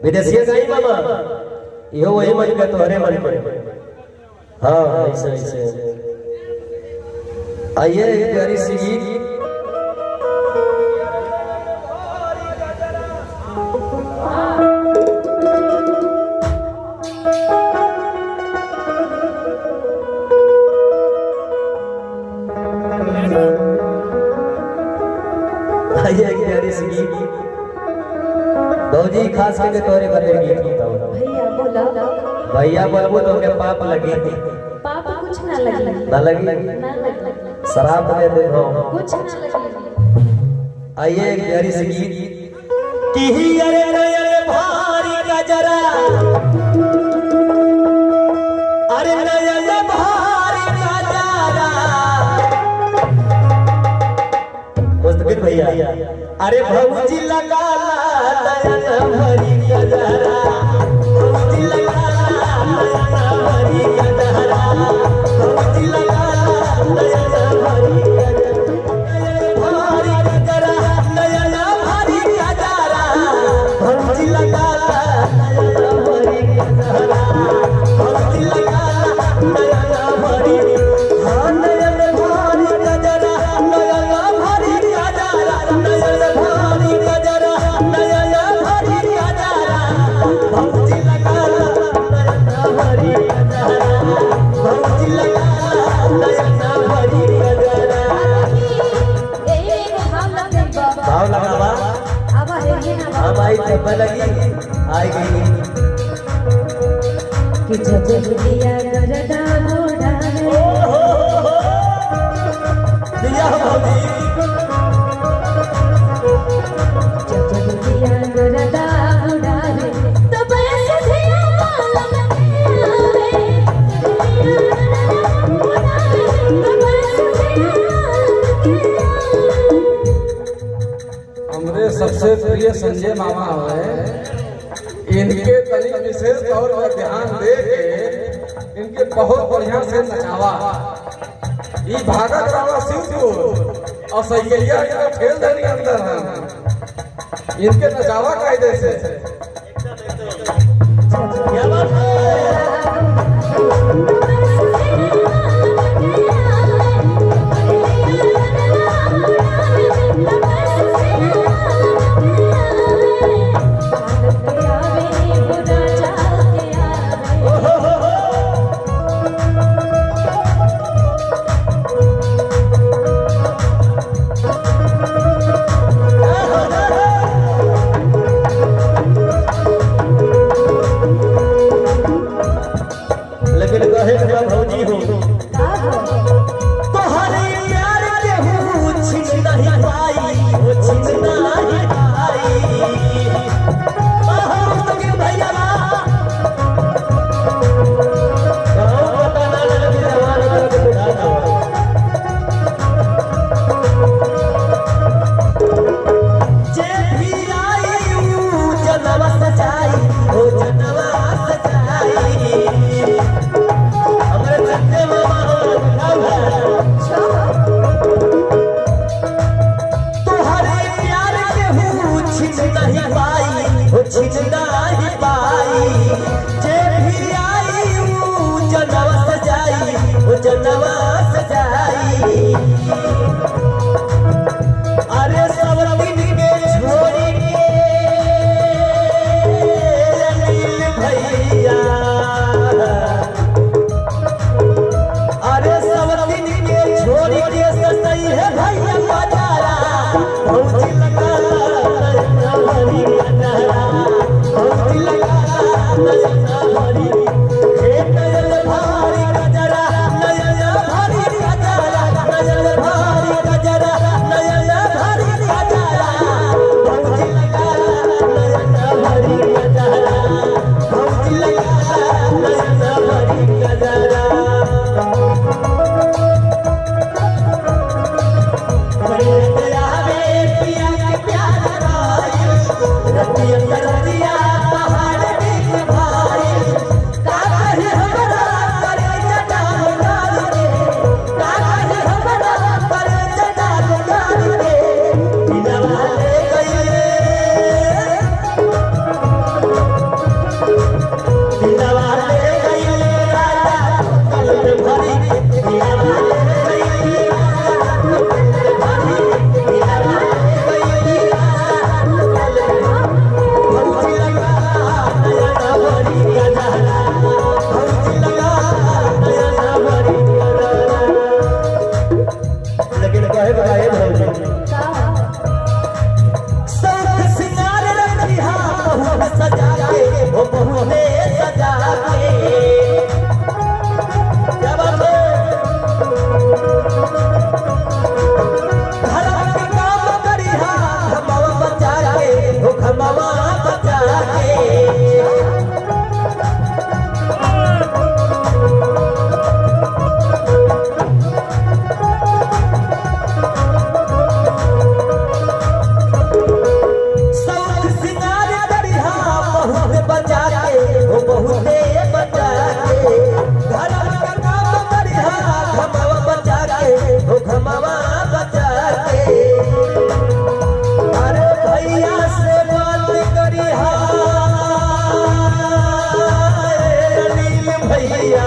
विदेशी गई मामा यो वही मन का तोहरे मन पर। हाँ ऐसे ऐसे आइए एक प्यारी सी गीत आइए एक प्यारी सी गीत भौजी खास करके तोरे बदे गीत बताओ। भैया बोला भैया बोलबो तो के पाप लगी पाप कुछ ना लगी ना लगी ना लगी शराब दे देखो कुछ ना लगी। आइए एक प्यारी सी गीत कि अरे नयन भारी गजरा अरे नयन भारी गजरा मुस्तकिल भैया अरे भौजी लगा ला नयन भरी गजरा भौजी लगा ला नयन भरी गजरा भौजी लगा ला नयन भरी गजरा नयन भारी गजरा भौजी लगा नयन भरी गजरा भौजी लगा नयन भरी हाँ नयन भारी गजरा नयन भारी गजरा नयन भारी गजरा नयन भारी गजरा भौजी लगा नयन भरी गजरा भौजी लगा नयन भरी गजरा भाव लगा बा अब आई जब लगी आई गई कि जब दिया करदा मोड़ा दिया भौजी जब दिया करदा मोड़ा तब ऐसे दिया मालम आवे तब ऐसे दिया हमरे सबसे प्रिय संजय मामा है। इनके तनी विशेष तौर पर ध्यान दे के इनके बहुत बढ़िया से नचावा। ई भागत रहा शिवपुर और सैया इनका खेल देनी अंदर है। इनके नचावा कायदे से क्या बात लेकिन कहे क्या भौजी हो तोहरे प्यार के हूँ छिन नहीं पाई वो छिन नहीं पाई मुस्तकिल भैया पता ना लगे जवान करके बुढ़ाना जे भी आई ऊ जनवा सजाई ओ जनवा सजाई हमरे चंदे मामा तोहरे प्यार के हूँ छिन नहीं पाई वो छिन नहीं पाई जे भी आई ऊ जनवा सजाई वो जनवा सजाई अरे सब दिन के छोड़ी के अनिल भैया अरे सब दिन के छोड़ी के सही है भैया बाजारा भौजी लगा नयन भरी गजरा भौजी लगा नयन भरी हे नयन भारी गजरा नयन भारी गजरा नयन भारी सजा के हो बहुते सजा के क्या बात है घर के काम करिहा घमावा बचा के हो घमावा बचा के बचा के हो बहुते बचा के घर का काम करिहा घमावा बचा के हो घमावा बचा के अरे भैया से बात करिहा अनिल भैया